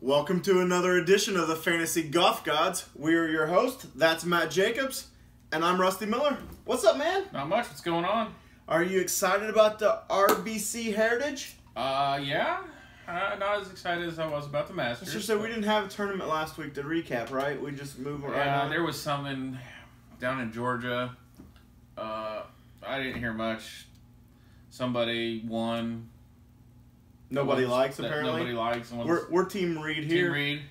Welcome to another edition of the Fantasy Golf Gods. We are your host. That's Matt Jacobs, and I'm Rusty Miller. What's up, man? Not much. What's going on? Are you excited about the RBC Heritage? Yeah. Not as excited as I was about the Masters. It's just that we didn't have a tournament last week to recap, right? We just moved right on. There was something down in Georgia. I didn't hear much. Somebody won. Nobody likes, apparently. Nobody likes. We're Team Reed here. Team Reed.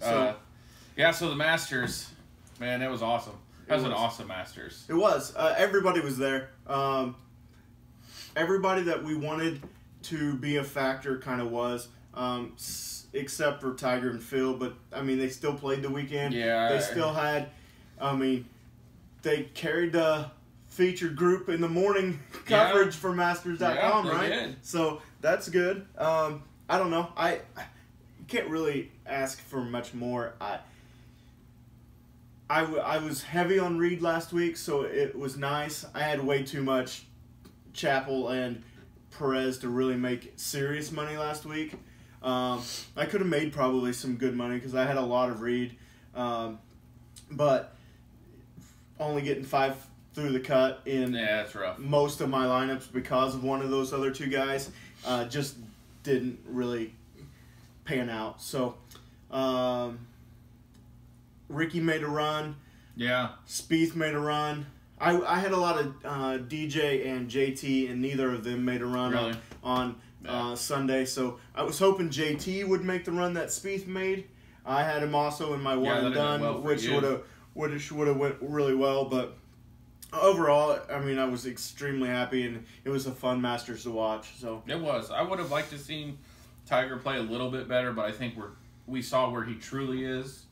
So the Masters. Man, that was awesome. That was an awesome Masters. It was. Everybody was there. Everybody that we wanted to be a factor kind of was, except for Tiger and Phil. But, I mean, they still played the weekend. Yeah. They still had, they carried the featured group in the morning coverage for Masters.com, right? Did. So that's good. I don't know. I can't really ask for much more. I was heavy on Reed last week, so it was nice. I had way too much Chappell and Perez to really make serious money last week. I could have made probably some good money because I had a lot of Reed, but only getting 5 through the cut in that's rough. Most of my lineups because of one of those other two guys just didn't really pan out. So Ricky made a run. Yeah. Spieth made a run. I had a lot of DJ and JT, and neither of them made a run on Sunday. So I was hoping JT would make the run that Spieth made. I had him also in my one and done, which would have went really well. But overall, I mean, I was extremely happy, and it was a fun Masters to watch. So it was. I would have liked to seen Tiger play a little bit better, but I think we saw where he truly is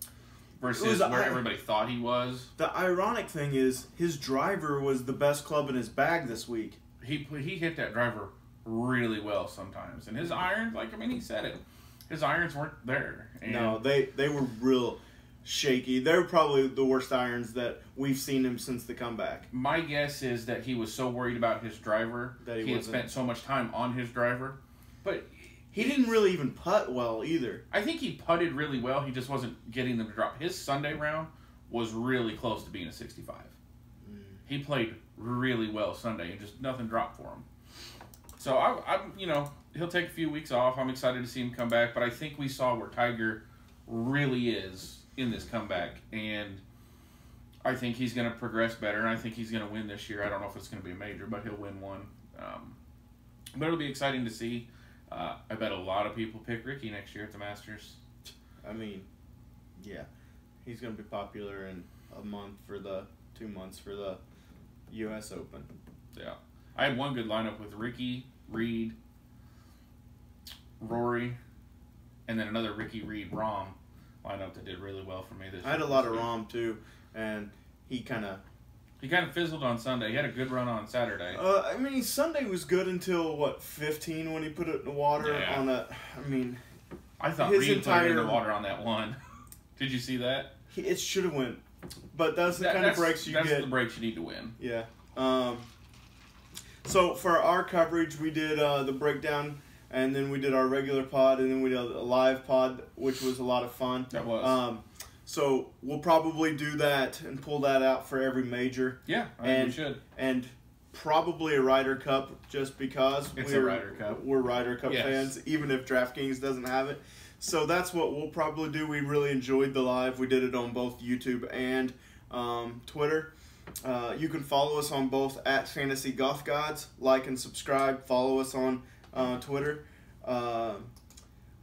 versus where everybody thought he was. The ironic thing is his driver was the best club in his bag this week. He hit that driver really well sometimes, and his irons, he said it. His irons weren't there. And no, they were real shaky. They were probably the worst irons that we've seen him since the comeback. My guess is that he was so worried about his driver that he had spent so much time on his driver, but he didn't really even putt well either. I think he putted really well. He just wasn't getting them to drop. His Sunday round was really close to being a 65. He played really well Sunday, and just nothing dropped for him. So I'm he'll take a few weeks off. I'm excited to see him come back, but I think we saw where Tiger really is in this comeback, and I think he's going to progress better, and I think he's going to win this year. I don't know if it's going to be a major, but he'll win one. But it'll be exciting to see. I bet a lot of people pick Ricky next year at the Masters. I mean, yeah. He's going to be popular in a month for 2 months for the U.S. Open. Yeah. I had one good lineup with Ricky, Reed, Rory, and then another Ricky, Reed, Rahm lineup that did really well for me this year. I had a lot of Rahm, too, and he kind of fizzled on Sunday. He had a good run on Saturday. Sunday was good until, 15 when he put it in the water on a... I thought Reed put it in the water on that one. Did you see that? It should have went. But that's the kind of breaks you get. That's the breaks you need to win. Yeah. So for our coverage, we did the breakdown, and then we did our regular pod, and then we did a live pod, which was a lot of fun. That was. So we'll probably do that and pull that out for every major. Yeah, I think we should. And probably a Ryder Cup, just because a Ryder Cup. We're Ryder Cup fans, even if DraftKings doesn't have it. So that's what we'll probably do. We really enjoyed the live. We did it on both YouTube and Twitter. You can follow us on both at Fantasy Golf Gods. Like and subscribe. Follow us on Twitter. I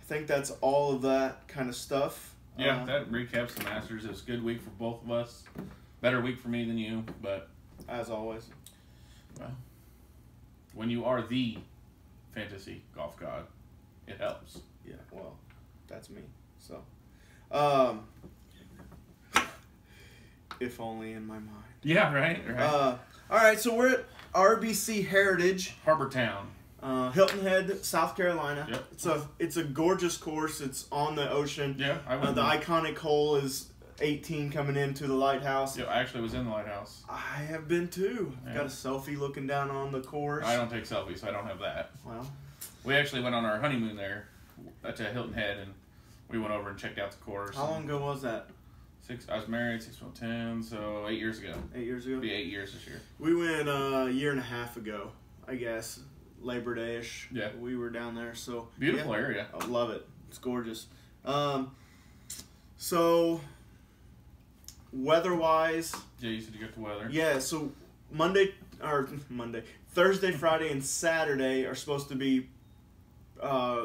think that's all of that kind of stuff. Yeah, that recaps the Masters. It was a good week for both of us. Better week for me than you, but... As always. Well, when you are the fantasy golf god, it helps. Yeah, well, that's me. So, if only in my mind. Yeah, right. All right, so we're at RBC Heritage. Harbor Town. Hilton Head, South Carolina. Yep. It's a gorgeous course. It's on the ocean. Yeah, the iconic hole is 18 coming into the lighthouse. Yeah, I actually was in the lighthouse. I have been too. I've got a selfie looking down on the course. I don't take selfies, so I don't have that. Well, we actually went on our honeymoon there to Hilton Head, and We went over and checked out the course. How long ago was that? I was married, 6, 10, so 8 years ago. 8 years ago? It'll be 8 years this year. We went a year and a half ago, I guess. Labor Day-ish. Yeah. We were down there, so. Beautiful area. I love it. It's gorgeous. So, weather-wise. Yeah, you said you got the weather. Yeah, so Thursday, Friday, and Saturday are supposed to be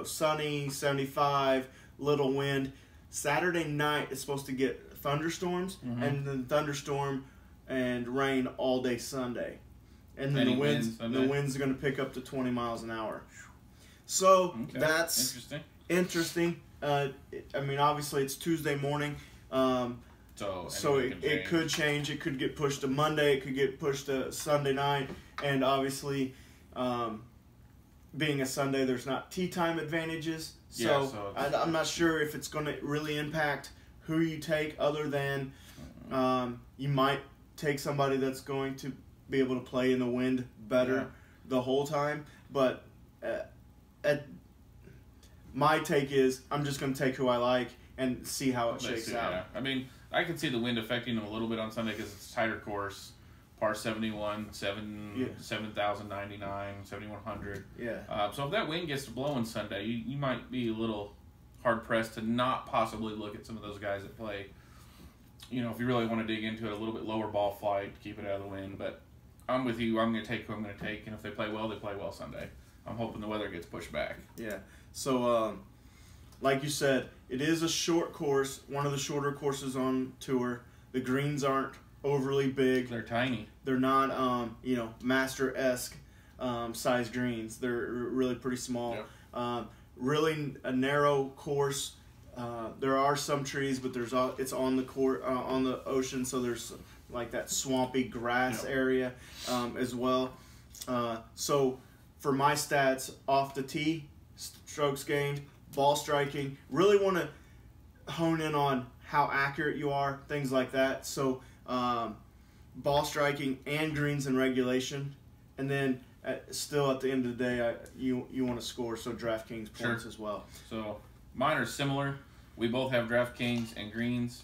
sunny, 75, little wind. Saturday night is supposed to get thunderstorms, and then thunderstorm and rain all day Sunday. And then the winds are going to pick up to 20 miles an hour. So that's interesting. I mean, obviously it's Tuesday morning, so it could change. It could get pushed to Monday. It could get pushed to Sunday night. And obviously, being a Sunday, there's not tee time advantages. So I'm not sure if it's going to really impact who you take, other than you might take somebody that's going to be able to play in the wind better the whole time. But my take is I'm just going to take who I like and see how it shakes out. Yeah. I mean, I can see the wind affecting them a little bit on Sunday because it's a tighter course. Par 71, 7,099, 7,100. Yeah. So if that wind gets to blowing Sunday, you might be a little hard-pressed to not possibly look at some of those guys that play. You know, if you really want to dig into it, a little bit lower ball flight to keep it out of the wind. But I'm with you. I'm going to take who I'm going to take. And if they play well, they play well Sunday. I'm hoping the weather gets pushed back. Yeah. So, like you said, it is a short course, one of the shorter courses on tour. The greens aren't overly big. They're tiny. They're not, master-esque size greens. They're really pretty small. Yep. Really a narrow course. There are some trees, but it's on the on the ocean, so there's like that swampy grass area as well. So for my stats, off the tee, strokes gained, ball striking, really want to hone in on how accurate you are, things like that. So ball striking and greens in regulation, and then still at the end of the day, you want to score, so DraftKings points as well. So mine are similar. We both have DraftKings and greens.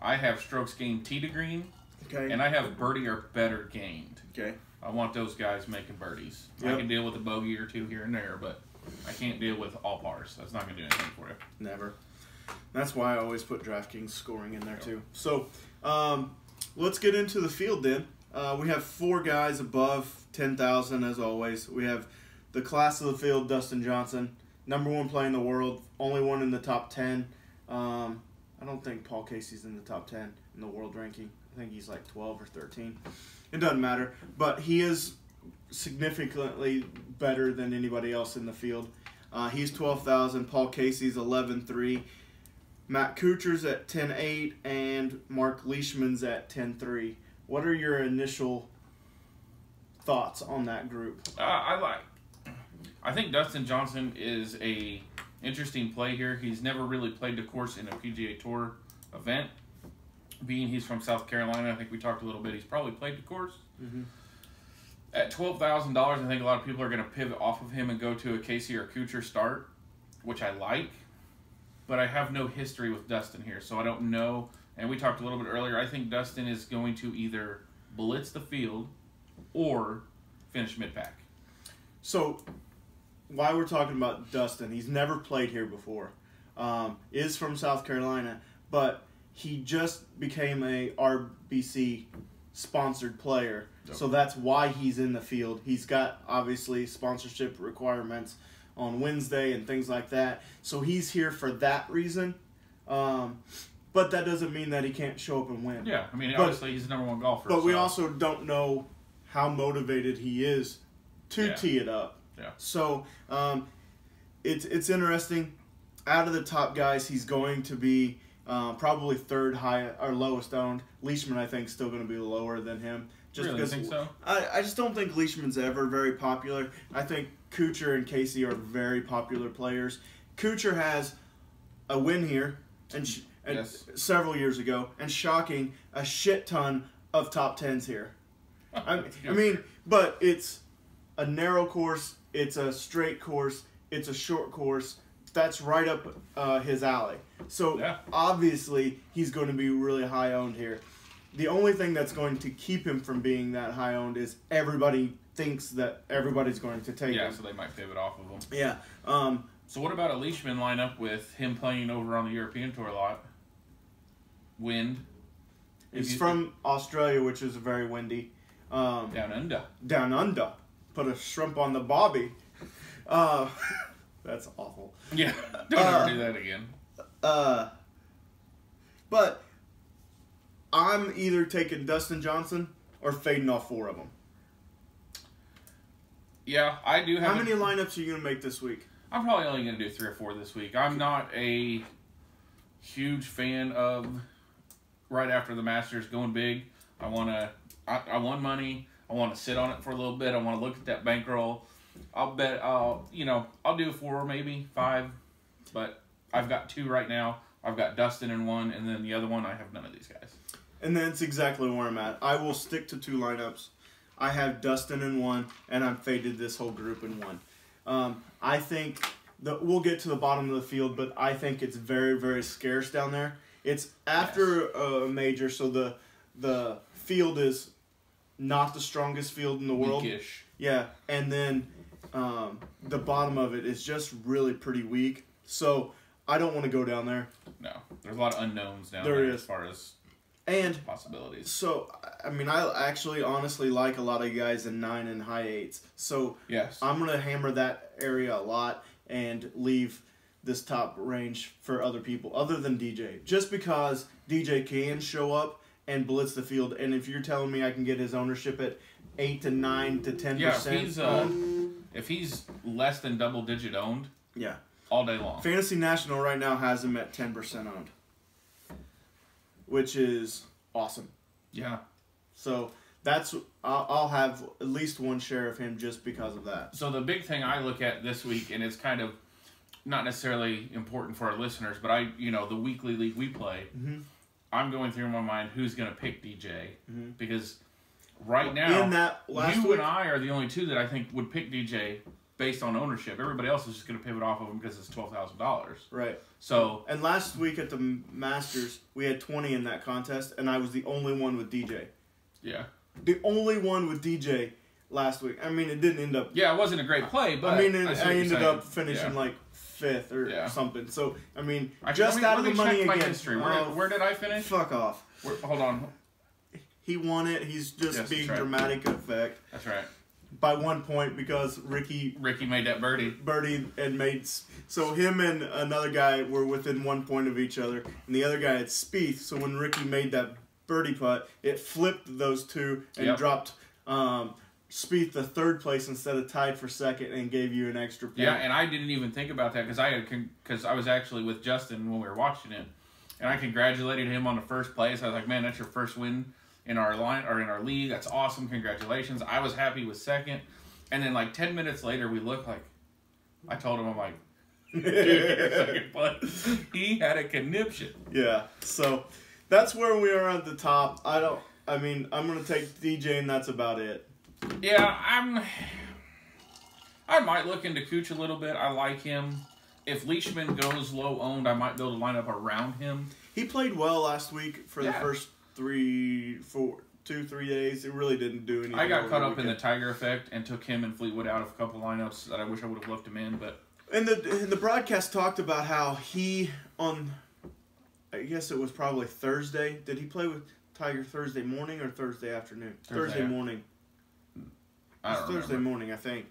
I have strokes gained tee to green, and I have birdie or better gained. Okay. I want those guys making birdies. Yep. I can deal with a bogey or two here and there, but I can't deal with all pars. That's not going to do anything for you. Never. That's why I always put DraftKings scoring in there too. So let's get into the field then. We have 4 guys above 10,000 as always. We have the class of the field, Dustin Johnson, #1 player in the world, only one in the top 10. I don't think Paul Casey's in the top 10 in the world ranking. I think he's like 12 or 13. It doesn't matter, but he is significantly better than anybody else in the field. He's 12,000. Paul Casey's 11,300. Matt Kuchar's at 10,800 and Mark Leishman's at 10,300. What are your initial thoughts on that group? I think Dustin Johnson is a interesting play here. He's never really played the course in a PGA Tour event. Being he's from South Carolina, I think we talked a little bit. He's probably played the course. Mm-hmm. At $12,000, I think a lot of people are going to pivot off of him and go to a Casey or Kuchar start, which I like. But I have no history with Dustin here, so I don't know. And we talked a little bit earlier. I think Dustin is going to either blitz the field or finish mid-pack. So, why we're talking about Dustin, he's never played here before. Is from South Carolina, but he just became a RBC sponsored player. Yep. So that's why he's in the field. He's got, obviously, sponsorship requirements on Wednesday and things like that. So he's here for that reason. But that doesn't mean that he can't show up and win. Yeah, I mean, obviously he's the #1 golfer. But we also don't know how motivated he is to tee it up. Yeah. So it's interesting. Out of the top guys, he's going to be probably third high or lowest owned. Leishman, I think, is still going to be lower than him. Just really think so? I just don't think Leishman's ever very popular. I think Kuchar and Casey are very popular players. Kuchar has a win here and several years ago, and shocking, a shit ton of top 10s here. I mean, but it's a narrow course, it's a straight course, it's a short course. that's right up his alley. So obviously he's going to be really high owned here. The only thing that's going to keep him from being that high owned is everybody thinks that everybody's going to take him. Yeah, so they might pivot off of him. Yeah. So what about a Leishman lineup with him playing over on the European Tour a lot? Wind. He's from Australia, which is very windy. Down under. Down under. Put a shrimp on the bobby. That's awful. Yeah, don't ever do that again. But I'm either taking Dustin Johnson or fading off 4 of them. Yeah, I do have... How many lineups are you going to make this week? I'm probably only going to do 3 or 4 this week. I'm not a huge fan of right after the Masters going big. I won money. I want to sit on it for a little bit. I want to look at that bankroll. I'll do 4, maybe 5, but I've got 2 right now. I've got Dustin in one, and then the other one, I have none of these guys. And that's exactly where I'm at. I will stick to 2 lineups. I have Dustin in one, and I'm faded this whole group in one. I think we'll get to the bottom of the field, but I think it's very, very scarce down there. It's after a major, so the field is not the strongest field in the world. Weakish. Yeah, and then the bottom of it is just really pretty weak. So I don't want to go down there. No, there's a lot of unknowns down there as far as possibilities. So, I mean, I actually honestly like a lot of guys in 9 and high 8s. So yes, I'm going to hammer that area a lot and leave this top range for other people other than DJ. Just because DJ can show up and blitz the field. And if you're telling me I can get his ownership at 8 to 9 to 10%. Yeah, if he's less than double-digit owned, all day long. Fantasy National right now has him at 10% owned, which is awesome. Yeah. So I'll have at least 1 share of him just because of that. So the big thing I look at this week, and it's kind of not necessarily important for our listeners, but the weekly league we play, I'm going through in my mind who's going to pick DJ because right now and I are the only 2 that I think would pick DJ based on ownership. Everybody else is just going to pivot off of him because it's $12,000. Right. So and last week at the Masters, we had 20 in that contest, and I was the only one with DJ. Yeah. The only one with DJ last week. I mean, it didn't end up... Yeah, it wasn't a great play, but... I mean, I ended up finishing like 5th or something. So, I mean, out of the money again. History. Where did I finish? Fuck off. Hold on. He won it. He's just being dramatic effect. That's right. By 1 point because Ricky made that birdie and made... So him and another guy were within 1 point of each other, and the other guy had Spieth. So when Ricky made that birdie putt, it flipped those 2 and dropped Spieth to 3rd place instead of tied for 2nd and gave you an extra point. Yeah, and I didn't even think about that because I was actually with Justin when we were watching it, and I congratulated him on the 1st place. I was like, man, that's your 1st win in our in our league. That's awesome. Congratulations. I was happy with 2nd. And then like 10 minutes later, we looked like, I told him, I'm like, dude, you're 2nd place. He had a conniption. Yeah. So that's where we are at the top. I'm going to take DJ and that's about it. Yeah, I might look into Cooch a little bit. I like him. If Leishman goes low owned, I might build a lineup around him. He played well last week for the first 3 days. It really didn't do anything. I got caught up in the Tiger effect and took him and Fleetwood out of a couple lineups that I wish I would have left him in. But and the broadcast talked about how he I guess it was probably Thursday. Did he play with Tiger Thursday morning or Thursday afternoon? Thursday morning. Thursday morning, I think.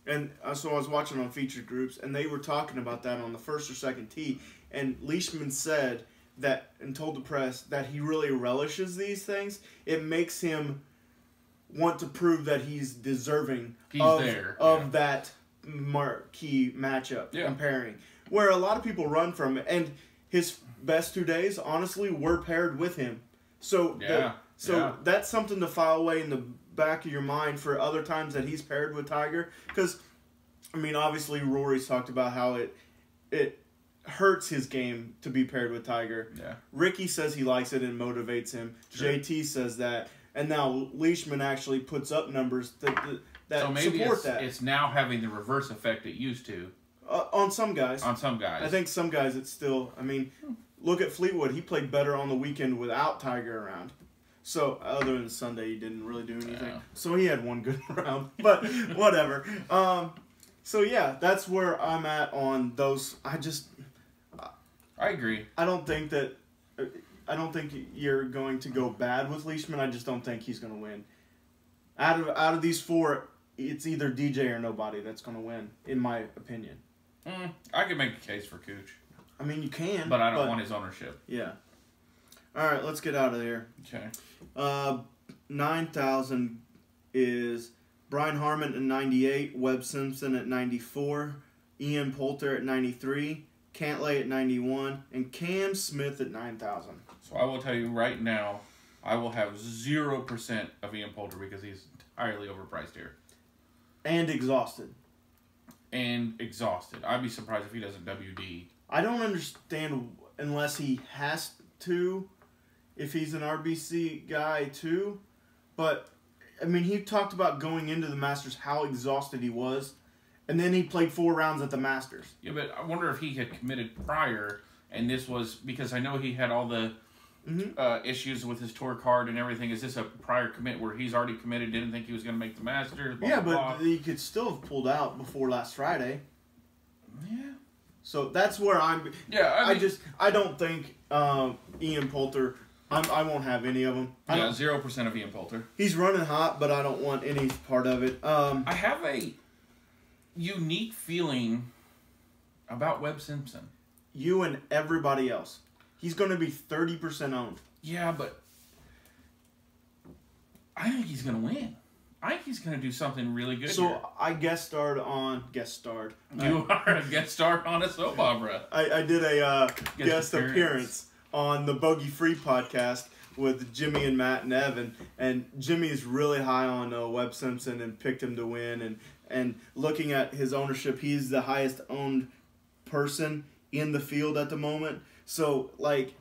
And so I was watching on featured groups, and they were talking about that on the 1st or 2nd tee. And Leishman said that and told the press that he really relishes these things. It makes him want to prove that he's deserving of that marquee matchup and pairing. Where a lot of people run from it. And his best 2 days, honestly, were paired with him. So that's something to file away in the back of your mind for other times that he's paired with Tiger. Because, I mean, obviously Rory's talked about how it hurts his game to be paired with Tiger. Yeah. Ricky says he likes it and motivates him. Sure. JT says that. And now Leishman actually puts up numbers that so maybe support that. It's now having the reverse effect it used to. On some guys. On some guys. I think some guys it's still. I mean, look at Fleetwood. He played better on the weekend without Tiger around. So other than Sunday, he didn't really do anything. Yeah. So he had one good round, but whatever. So yeah, that's where I'm at on those. I agree. I don't think you're going to go bad with Leishman. I just don't think he's going to win. Out of these four, it's either DJ or nobody that's going to win, in my opinion. I could make a case for Cooch. I mean, you can. But I don't want his ownership. Yeah. All right, let's get out of here. Okay. 9,000 is Brian Harman at 98, Webb Simpson at 94, Ian Poulter at 93, Cantlay at 91, and Cam Smith at 9,000. So I will tell you right now, I will have 0% of Ian Poulter because he's entirely overpriced here. And exhausted. I'd be surprised if he doesn't WD. I don't understand unless he has to, if he's an RBC guy too. But, I mean, he talked about going into the Masters how exhausted he was. And then he played 4 rounds at the Masters. Yeah, but I wonder if he had committed prior, and this was because I know he had all the issues with his tour card and everything. Is this a prior commit where he's already committed, didn't think he was going to make the Masters? Blah, blah, but he could still have pulled out before last Friday. Yeah. So that's where I'm. Yeah, I don't think Ian Poulter. I won't have any of them. 0% of Ian Poulter. He's running hot, but I don't want any part of it. I have a unique feeling about Webb Simpson. You and everybody else. He's going to be 30% owned. Yeah, but I think he's going to win. I think he's going to do something really good here. I guest starred. You are a guest star on a soap opera. I did a guest appearance on the Bogey Free podcast with Jimmy and Matt and Evan. And Jimmy is really high on Webb Simpson and picked him to win. And looking at his ownership, he's the highest owned person in the field at the moment. So, like,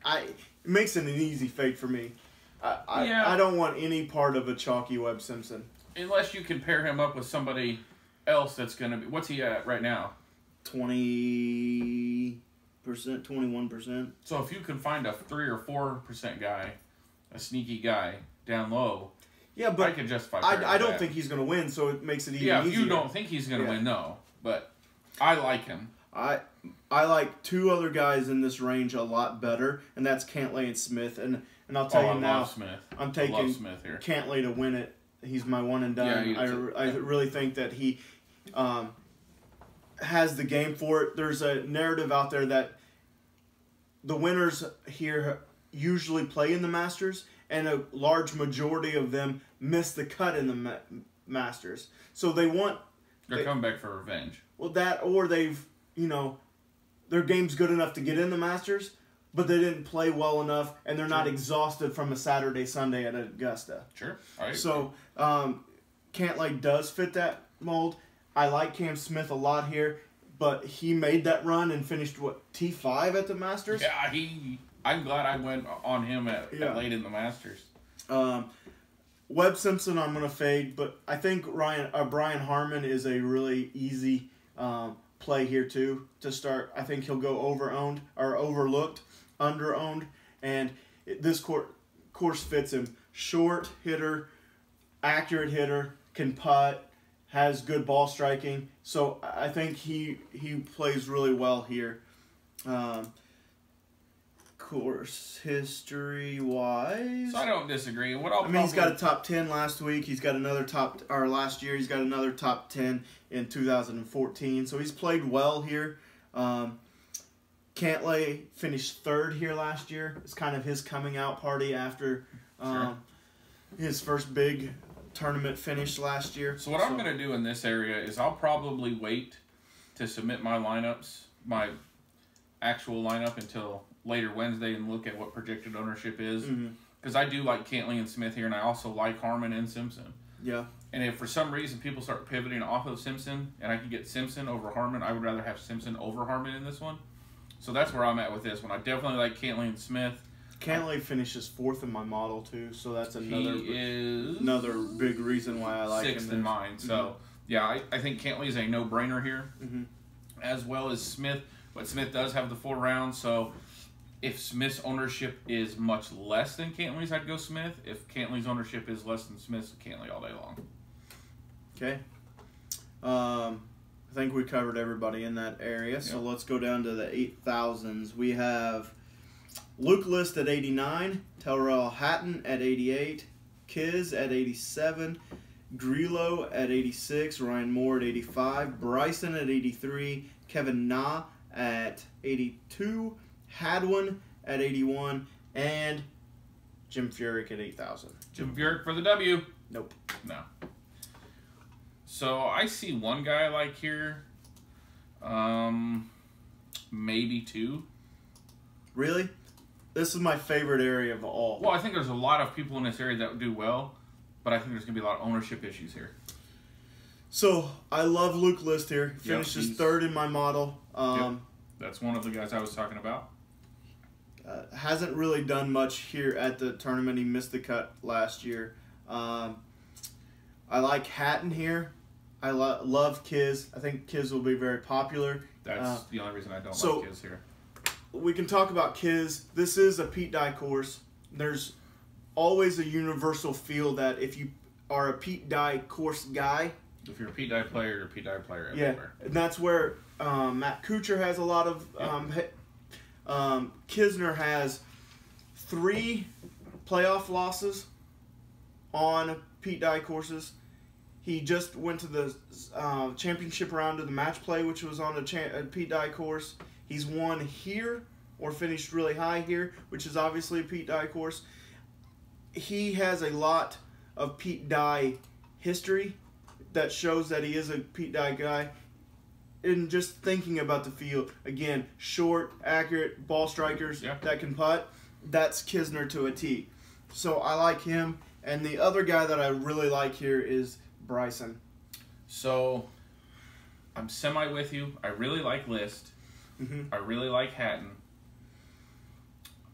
it makes it an easy fade for me. I don't want any part of a chalky Webb Simpson. Unless you can pair him up with somebody else that's going to be... What's he at right now? 20%, 21%. So if you can find a 3 or 4% guy, a sneaky guy, down low... Yeah, but I can justify I don't think he's going to win, so it makes it even easier. Yeah, if you don't think he's going to win, no. But I like him. I like 2 other guys in this range a lot better, and that's Cantlay and Smith. And I'll tell you now, I'm taking Smith here. Cantlay to win it. He's my one and done. Yeah, I really think that he has the game for it. There's a narrative out there that the winners here usually play in the Masters, and a large majority of them miss the cut in the Masters. So they're coming back for revenge. Well, that or they've, their game's good enough to get in the Masters, but they didn't play well enough, and they're not exhausted from a Saturday, Sunday at Augusta. Sure. So Cantlay does fit that mold. I like Cam Smith a lot here, but he made that run and finished, T5 at the Masters? Yeah, I'm glad I went on him at late in the Masters. Webb Simpson I'm going to fade, but I think Brian Harman is a really easy play here too to start. I think he'll go over-owned or overlooked, under-owned, and this course fits him. Short hitter, accurate hitter, can putt, has good ball striking, so I think he plays really well here. Course history wise, so I don't disagree. He's got a top 10 last week. He's got another last year. He's got another top 10 in 2014. So he's played well here. Cantlay finished 3rd here last year. It's kind of his coming out party after his first big tournament finish last year. So I'm going to do in this area is I'll probably wait to submit my lineups, my actual lineup until later Wednesday and look at what projected ownership is. Because I do like Cantlay and Smith here, and I also like Harman and Simpson. Yeah. And if for some reason people start pivoting off of Simpson, and I can get Simpson over Harman, I would rather have Simpson over Harman in this one. So that's where I'm at with this one. I definitely like Cantlay and Smith. Cantlay finishes 4th in my model, too, so that's another big reason why I like him. 6th in mine. So, yeah, I think Cantlay is a no-brainer here. as well as Smith. But Smith does have the 4 rounds, so if Smith's ownership is much less than Cantley's, I'd go Smith. If Cantley's ownership is less than Smith's, Cantley all day long. Okay. I think we covered everybody in that area, so let's go down to the 8,000s. We have Luke List at 89, Tyrrell Hatton at 88, Kiz at 87, Grillo at 86, Ryan Moore at 85, Bryson at 83, Kevin Na at 82, Hadwin at 81, and Jim Furyk at 8,000. Jim Furyk for the W. Nope. No. So I see one guy I like here. Maybe 2. Really? This is my favorite area of all. Well, I think there's a lot of people in this area that do well, but I think there's going to be a lot of ownership issues here. So, I love Luke List here. Finishes 3rd in my model. That's one of the guys I was talking about. Hasn't really done much here at the tournament. He missed the cut last year. I like Hatton here. I love Kiz. I think Kiz will be very popular. That's the only reason I don't like Kiz here. We can talk about Kiz. This is a Pete Dye course. There's always a universal feel that if you are a Pete Dye course guy, if you're a Pete Dye player, you're a Pete Dye player everywhere. Yeah, and that's where Matt Kuchar has a lot of. Kisner has 3 playoff losses on Pete Dye courses. He just went to the championship round of the match play, which was on a Pete Dye course. He's won here or finished really high here, which is obviously a Pete Dye course. He has a lot of Pete Dye history that shows that he is a Pete Dye guy. And just thinking about the field, again, short, accurate ball strikers that can putt, that's Kisner to a T. So I like him. And the other guy that I really like here is Bryson. So I'm semi with you. I really like List. I really like Hatton.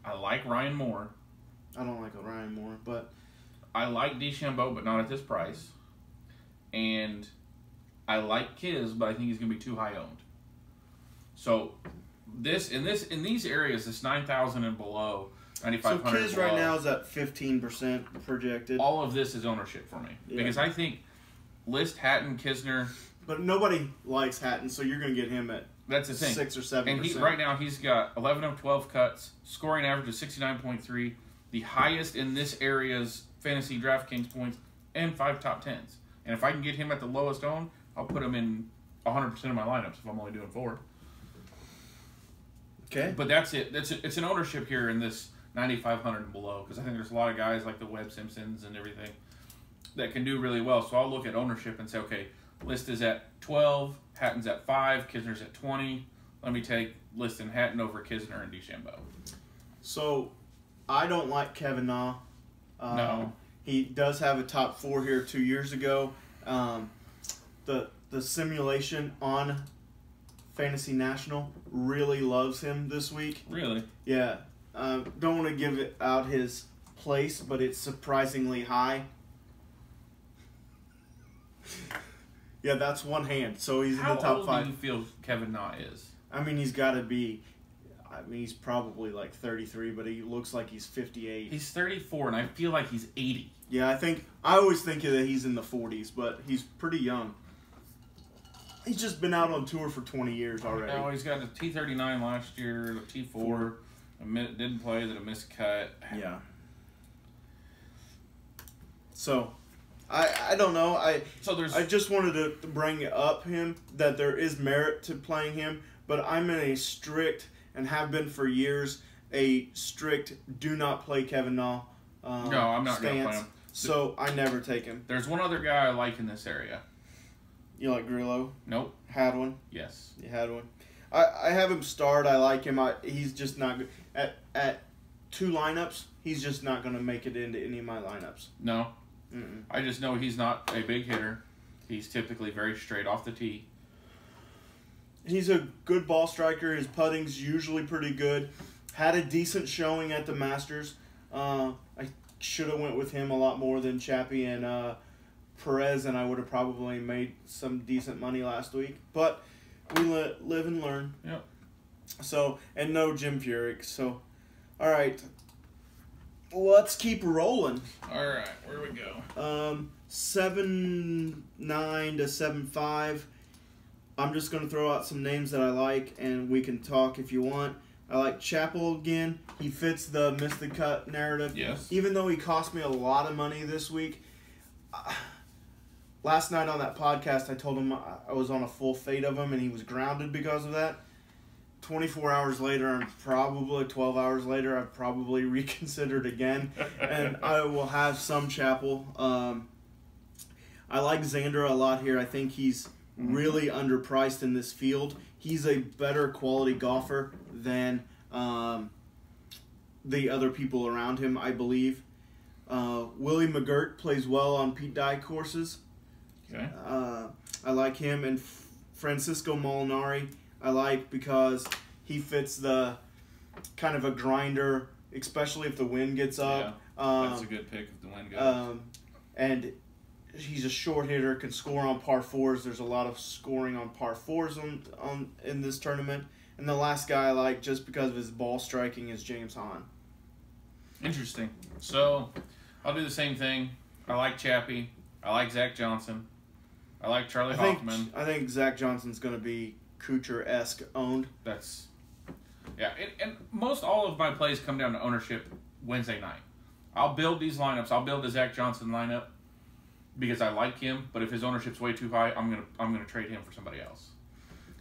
I like Ryan Moore. I don't like Ryan Moore, but I like DeChambeau, but not at this price. And I like Kiz, but I think he's going to be too high owned. So in these areas, this 9,000 and below, 9,500. So Kiz right now is at 15% projected. All of this is ownership for me because I think List, Hatton, Kisner. But nobody likes Hatton, so you're going to get him at that's the thing 6 or 7%. And right now he's got 11 of 12 cuts, scoring average of 69.3, the highest in this area's fantasy DraftKings points, and 5 top 10s. And if I can get him at the lowest owned, I'll put him in 100% of my lineups if I'm only doing 4. Okay. But that's it. It's an ownership here in this 9,500 and below because I think there's a lot of guys like the Webb Simpsons and everything that can do really well. So I'll look at ownership and say, okay, List is at 12, Hatton's at 5, Kisner's at 20. Let me take List and Hatton over Kisner and DeChambeau. So I don't like Kevin Na. No. He does have a top 4 here 2 years ago. The simulation on Fantasy National really loves him this week. Really? Yeah. Don't want to give it out his place, but it's surprisingly high. Yeah, that's one hand. So he's in the top 5. How old do you feel Kevin Na is? I mean, he's got to be. I mean, he's probably like 33, but he looks like he's 58. He's 34, and I feel like he's 80. Yeah, I always think that he's in the 40s, but he's pretty young. He's just been out on tour for 20 years already. No, he's got a T39 last year, a T4, didn't play, then a missed cut. Yeah. So, I don't know. I just wanted to bring up him, that there is merit to playing him, but I'm in a strict, and have been for years, a strict do not play Kevin Na no, I'm not going to play him. So I never take him. There's one other guy I like in this area. You like Grillo? Nope. Hadwin? Yes. You had one. I have him starred. I like him. He's just not good. At 2 lineups, he's just not going to make it into any of my lineups. No. I just know he's not a big hitter. He's typically very straight off the tee. He's a good ball striker. His putting's usually pretty good. Had a decent showing at the Masters. I should have went with him a lot more than Chappie and Perez, and I would have probably made some decent money last week. But We live and learn. Yep. So, and no Jim Furyk. So, all right. Let's keep rolling. All right, where we go? 7-9 to 7-5. I'm just going to throw out some names that I like, and we can talk if you want. I like Chappell again. He fits the miss the cut narrative. Yes. Even though he cost me a lot of money this week. Last night on that podcast, I told him I was on a full fade of him, and he was grounded because of that. 24 hours later, and probably 12 hours later, I've probably reconsidered again, and I will have some Chappell. I like Xander a lot here. I think he's really underpriced in this field. He's a better quality golfer than the other people around him, I believe. Willie McGirt plays well on Pete Dye courses. Okay. I like him, and Francisco Molinari I like because he fits the kind of a grinder, especially if the wind gets up. Yeah, that's a good pick if the wind goes. And he's a short hitter, can score on par fours. There's a lot of scoring on par fours in this tournament. And the last guy I like, just because of his ball striking, is James Hahn. Interesting. So, I'll do the same thing. I like Chappie. I like Zach Johnson. I like Charlie Hoffman. I think Zach Johnson's going to be Kuchar-esque owned. And most all of my plays come down to ownership Wednesday night. I'll build these lineups. I'll build the Zach Johnson lineup because I like him. But if his ownership's way too high, I'm gonna trade him for somebody else.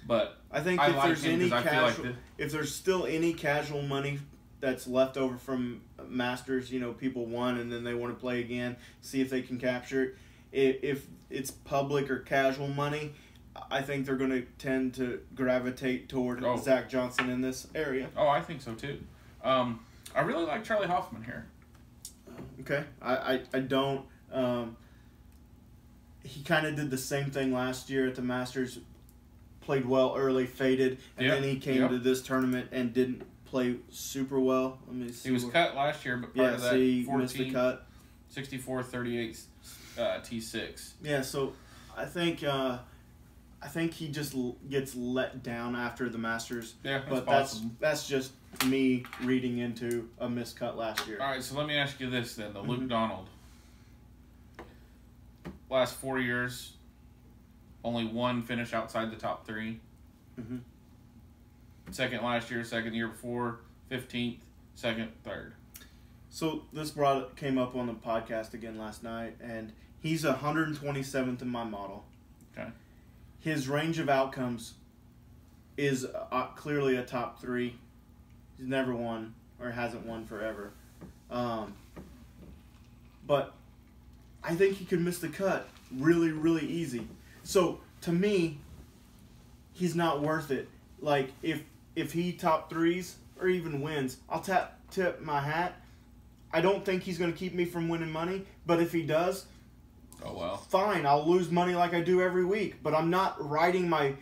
But I think if there's still any casual money that's left over from Masters, people won and then they want to play again, see if they can capture it. If it's public or casual money, I think they're going to tend to gravitate toward Zach Johnson in this area. Oh, I think so too. I really like Charlie Hoffman here. Okay. I don't. He kind of did the same thing last year at the Masters. Played well early, faded, and then he came to this tournament and didn't play super well. Let me see. He was cut last year, but part of that he missed the cut. 64, 38, T6. Yeah, so I think he just gets let down after the Masters. Yeah, but that's just me reading into a missed cut last year. All right, so let me ask you this then: the Luke Donald. Last 4 years, only one finish outside the top 3. Mm-hmm. Second last year, second year before, 15th, second, third. So this came up on the podcast again last night, and he's 127th in my model. Okay. His range of outcomes is clearly a top 3. He's never won or hasn't won forever. But I think he could miss the cut really, really easy. So to me, he's not worth it. Like if he top 3s or even wins, I'll tip my hat. I don't think he's going to keep me from winning money, but if he does, fine, I'll lose money like I do every week. But I'm not writing my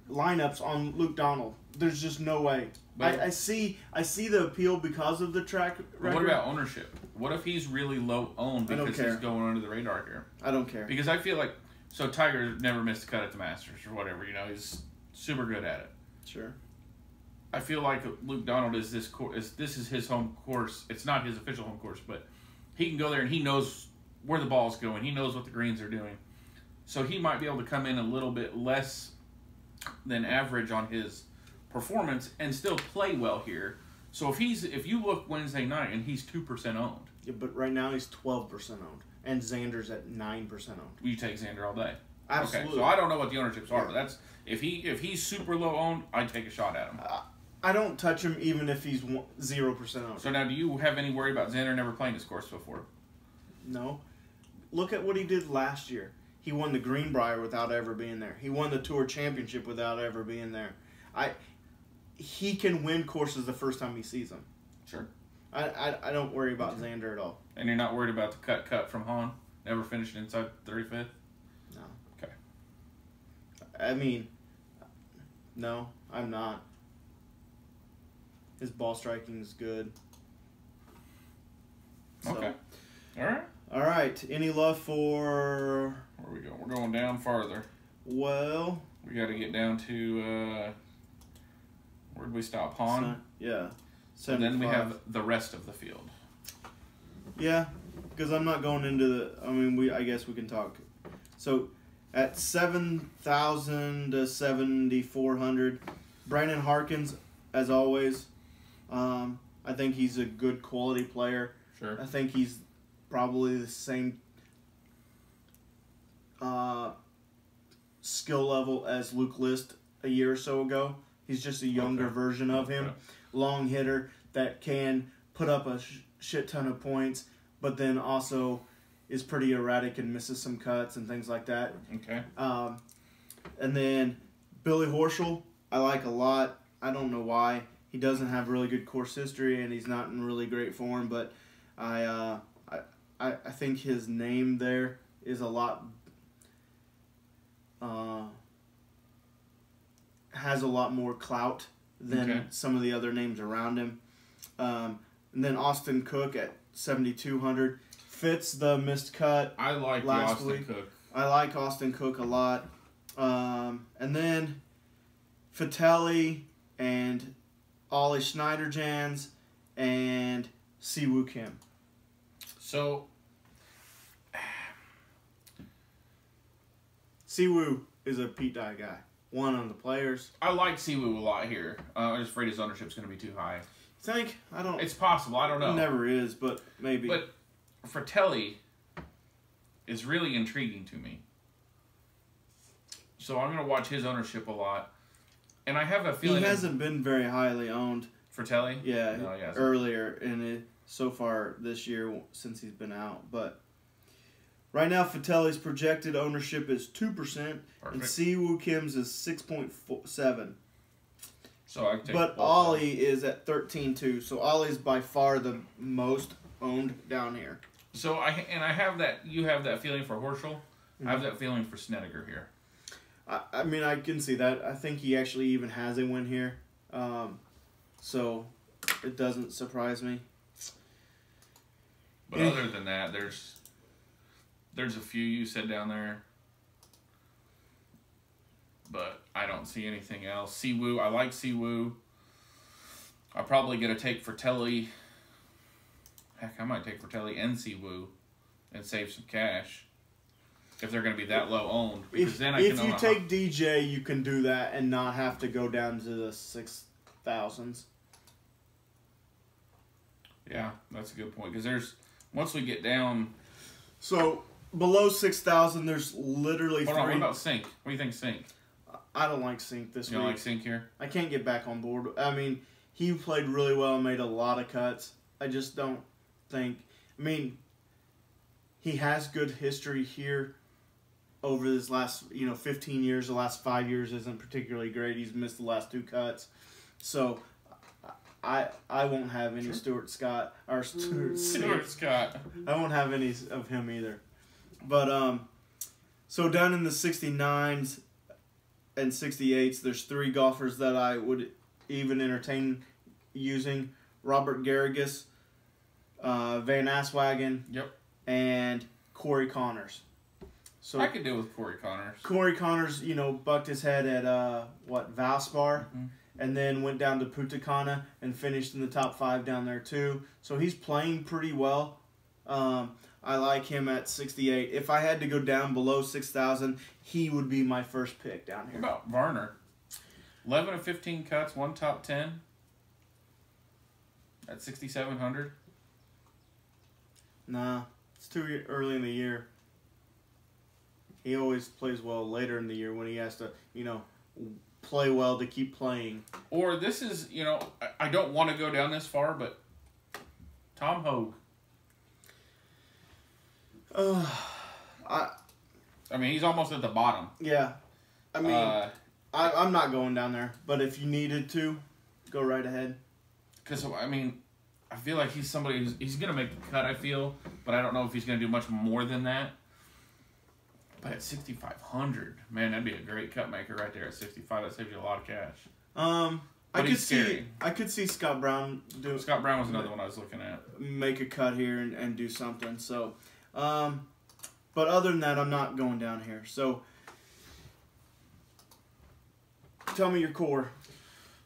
lineups on Luke Donald. There's just no way. I see the appeal because of the track record. What about ownership? What if he's really low owned because he's going under the radar here? I don't care. Because I feel like Tiger never missed a cut at the Masters or whatever. He's super good at it. Sure. I feel like Luke Donald is this is his home course. It's not his official home course, but he can go there and he knows where the ball's going. He knows what the greens are doing. So he might be able to come in a little bit less than average on his performance and still play well here. So if you look Wednesday night and he's 2% owned. Yeah, but right now he's 12% owned. And Xander's at 9% owned. You take Xander all day. Absolutely. Okay, so I don't know what the ownerships are, but that's if he's super low owned, I'd take a shot at him. I don't touch him even if he's 0% owned. So now, do you have any worry about Xander never playing this course before? No. Look at what he did last year. He won the Greenbrier without ever being there. He won the Tour Championship without ever being there. He can win courses the first time he sees them. Sure. I don't worry about Xander at all. And you're not worried about the cut from Hahn? Never finished inside 35th? No. Okay. I mean, no, I'm not. His ball striking is good. So. Okay. All right. All right. Any love for... Where we go? We're going down farther. Well, We got to get down to where did we stop? Pawn. Yeah. So then we have the rest of the field. Yeah, because I'm not going into the. I mean, I guess we can talk. So, at 7,000 to 7,400, Brandon Harkins, as always. I think he's a good quality player. Sure. I think he's probably the same skill level as Luke List a year or so ago. He's just a younger version of him. Long hitter that can put up a shit ton of points, but then also is pretty erratic and misses some cuts and things like that. Okay. And then Billy Horschel, I like a lot. I don't know why. He doesn't have really good course history, and he's not in really great form, but I think his name there is a lot has a lot more clout than some of the other names around him. And then Austin Cook at 7,200 fits the missed cut. I like Austin Cook. I like Austin Cook a lot. And then Fatelli and Ollie Schneiderjans and Siwoo Kim. So Siwoo is a Pete Dye guy. One on the players. I like Siwoo a lot here. I'm just afraid his ownership's going to be too high. Think? I don't. It's possible. I don't know. It never is, but maybe. But Fratelli is really intriguing to me. So I'm going to watch his ownership a lot. And I have a feeling... He hasn't been very highly owned. Fratelli? Yeah, no, earlier in it, so far this year since he's been out. But right now, Fratelli's projected ownership is 2%, and Siwoo Kim's is 6.7. So I can take But Ollie is at 13.2, so Ollie's by far the most owned down here. So I have that. You have that feeling for Horschel. I have that feeling for Snedeker here. I mean, I can see that. I think he actually even has a win here, so it doesn't surprise me. But other than that, there's a few you said down there, but I don't see anything else. Siwoo, I like Siwoo. I'm probably gonna take Fratelli. Heck, I might take Fratelli and Siwoo and save some cash. If they're going to be that low owned, because then I can. If you take DJ, you can do that and not have to go down to the 6,000s. Yeah, that's a good point. Because once we get down, so below 6,000, there's literally hold on, what about Sink? What do you think, Sink? I don't like Sink this week. You don't like Sink here? I can't get back on board. I mean, he played really well and made a lot of cuts. I just don't think. I mean, he has good history here. Over his last, 15 years, the last 5 years isn't particularly great. He's missed the last 2 cuts. So, I won't have any Stuart Scott. I won't have any of him either. But, so down in the 69s and 68s, there's 3 golfers that I would even entertain using. Robert Garrigus, Van Aswagen, and Corey Connors. So I could deal with Corey Connors. Corey Connors, bucked his head at, Valspar, and then went down to Punta Cana and finished in the top 5 down there, too. So he's playing pretty well. I like him at 68. If I had to go down below 6,000, he would be my first pick down here. What about Varner? 11 of 15 cuts, 1 top 10 at 6,700. Nah, it's too early in the year. He always plays well later in the year when he has to, play well to keep playing. Or this is, I don't want to go down this far, but Tom Hogue. I mean, he's almost at the bottom. Yeah. I mean, I'm not going down there, but if you needed to, go right ahead. Because, I mean, I feel like he's somebody he's going to make the cut, I feel, but I don't know if he's going to do much more than that. But at 6,500, man, that'd be a great cut maker right there at 65. That saves you a lot of cash. I could see Scott Brown do. Scott Brown was another one I was looking at. Make a cut here and do something. So, but other than that, I'm not going down here. So, tell me your core.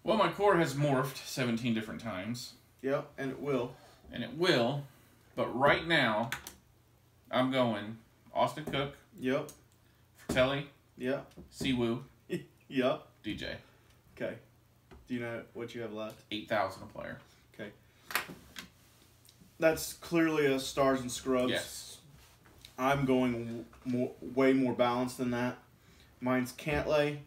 Well, my core has morphed 17 different times. Yep, and it will. But right now, I'm going Austin Cook. Yep. Fratelli. Yep. Siwoo. Yep. DJ. Okay. Do you know what you have left? 8,000 a player. Okay. That's clearly a stars and scrubs. Yes. I'm going way more balanced than that. Mine's Cantlay,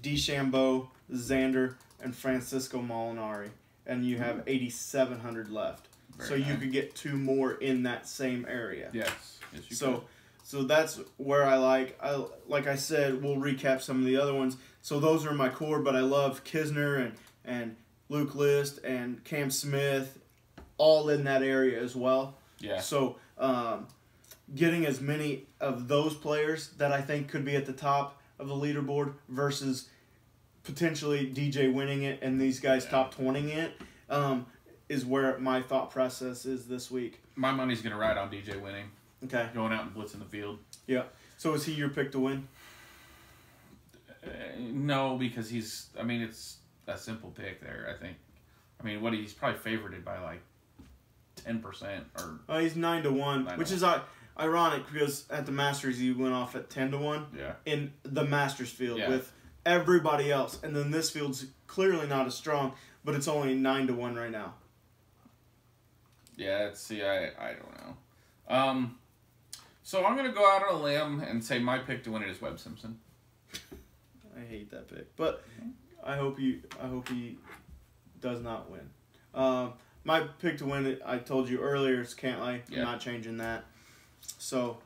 DeChambeau, Xander, and Francisco Molinari. And you have 8,700 left. Very nice. You could get 2 more in that same area. Yes. Yes, you could. So that's where I like I said, we'll recap some of the other ones. So those are my core, but I love Kisner and Luke List and Cam Smith, all in that area as well. Yeah. So getting as many of those players that I think could be at the top of the leaderboard versus potentially DJ winning it and these guys top 20ing it is where my thought process is this week. My money's going to ride on DJ winning. Okay. Going out and blitzing the field. Yeah. So is he your pick to win? No, because it's a simple pick there, I think. He's probably favorited by like 10% or... he's 9-1, which is ironic because at the Masters he went off at 10-1 in the Masters field with everybody else. And then this field's clearly not as strong, but it's only 9-1 right now. Yeah, I don't know. So I'm going to go out on a limb and say my pick to win it is Webb Simpson. I hate that pick, but I hope he does not win. My pick to win it, I told you earlier, is Cantlay. I'm not changing that. So,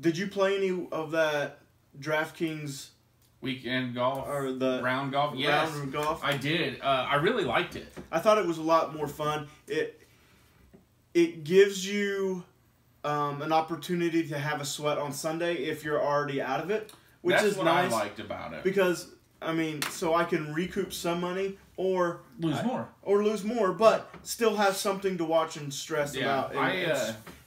did you play any of that DraftKings weekend golf or the round golf? Yes, round golf. I did. I really liked it. I thought it was a lot more fun. It gives you an opportunity to have a sweat on Sunday if you're already out of it, which That's is what nice. I liked about it. Because, so I can recoup some money or lose more, but still have something to watch and stress about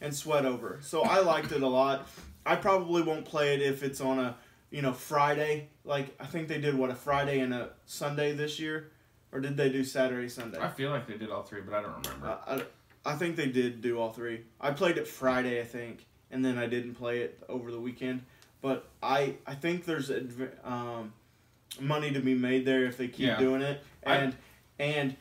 and sweat over. So I liked it a lot. I probably won't play it if it's on a Friday. Like, I think they did, a Friday and a Sunday this year? Or did they do Saturday, Sunday? I feel like they did all 3, but I don't remember. I think they did do all 3. I played it Friday, I think, and then I didn't play it over the weekend. But I think there's money to be made there if they keep doing it. And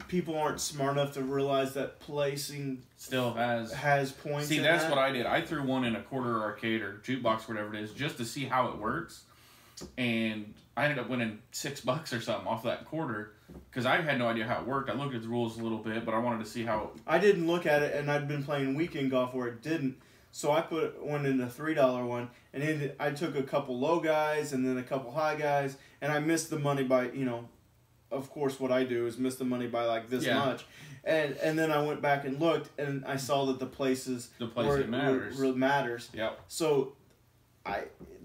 people aren't smart enough to realize that placing still has points. See, that's what I did. I threw one in a quarter arcade or jukebox, whatever it is, just to see how it works. And I ended up winning $6 or something off that quarter because I had no idea how it worked. I looked at the rules a little bit, but I wanted to see how it... I didn't look at it, and I'd been playing weekend golf where it didn't. So I put one in the $3 one, and then I took a couple low guys and then a couple high guys, and I missed the money by, of course what I do is miss the money by like this much. And then I went back and looked, and I saw that the places matters. Yep. So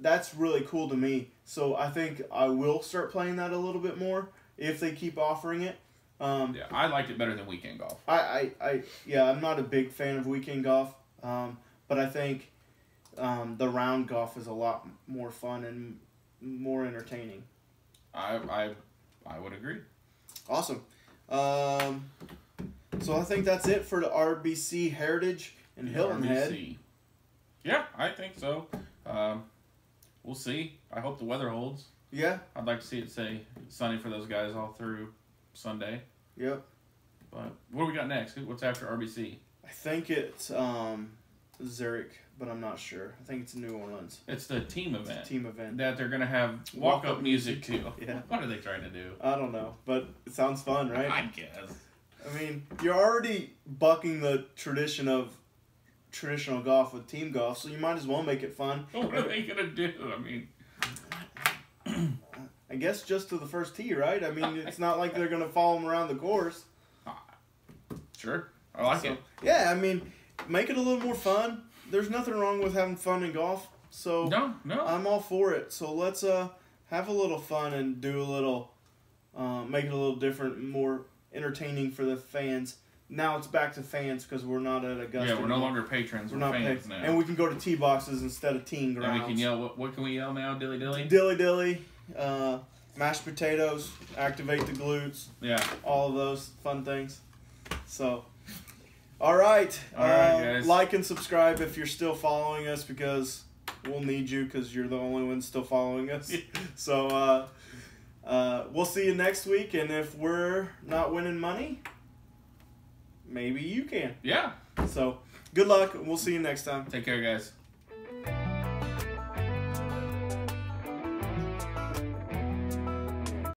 that's really cool to me. So I think I will start playing that a little bit more if they keep offering it. I liked it better than weekend golf. I'm not a big fan of weekend golf, but I think the round golf is a lot more fun and more entertaining. I would agree. Awesome. So I think that's it for the RBC Heritage and Hilton Head. Yeah, I think so. We'll see. I hope the weather holds. Yeah. I'd like to see it say sunny for those guys all through Sunday. Yep. But what do we got next? What's after RBC? I think it's Zurich, but I'm not sure. I think it's New Orleans. It's the team event. It's a team event. That they're going to have walk-up music to. Yeah. What are they trying to do? I don't know, but it sounds fun, right? I guess. I mean, you're already bucking the tradition of traditional golf with team golf, so you might as well make it fun. What are they going to do? I mean... I guess just to the first tee, right? I mean, it's not like they're going to follow them around the course. Sure. I like it. Yeah, I mean, make it a little more fun. There's nothing wrong with having fun in golf. So No. I'm all for it. So let's have a little fun and do a little, make it a little different, more entertaining for the fans. Now it's back to fans because we're not at Augusta. Yeah, we're no longer patrons. We're fans now. And we can go to tee boxes instead of teeing grounds. And we can yell, what can we yell now? Dilly dilly? Dilly dilly. mashed potatoes, activate the glutes. Yeah. All of those fun things. So, all right. Guys. Like and subscribe if you're still following us, because we'll need you because you're the only one still following us. So, we'll see you next week. And if we're not winning money, maybe you can. Yeah. So, good luck. We'll see you next time. Take care, guys.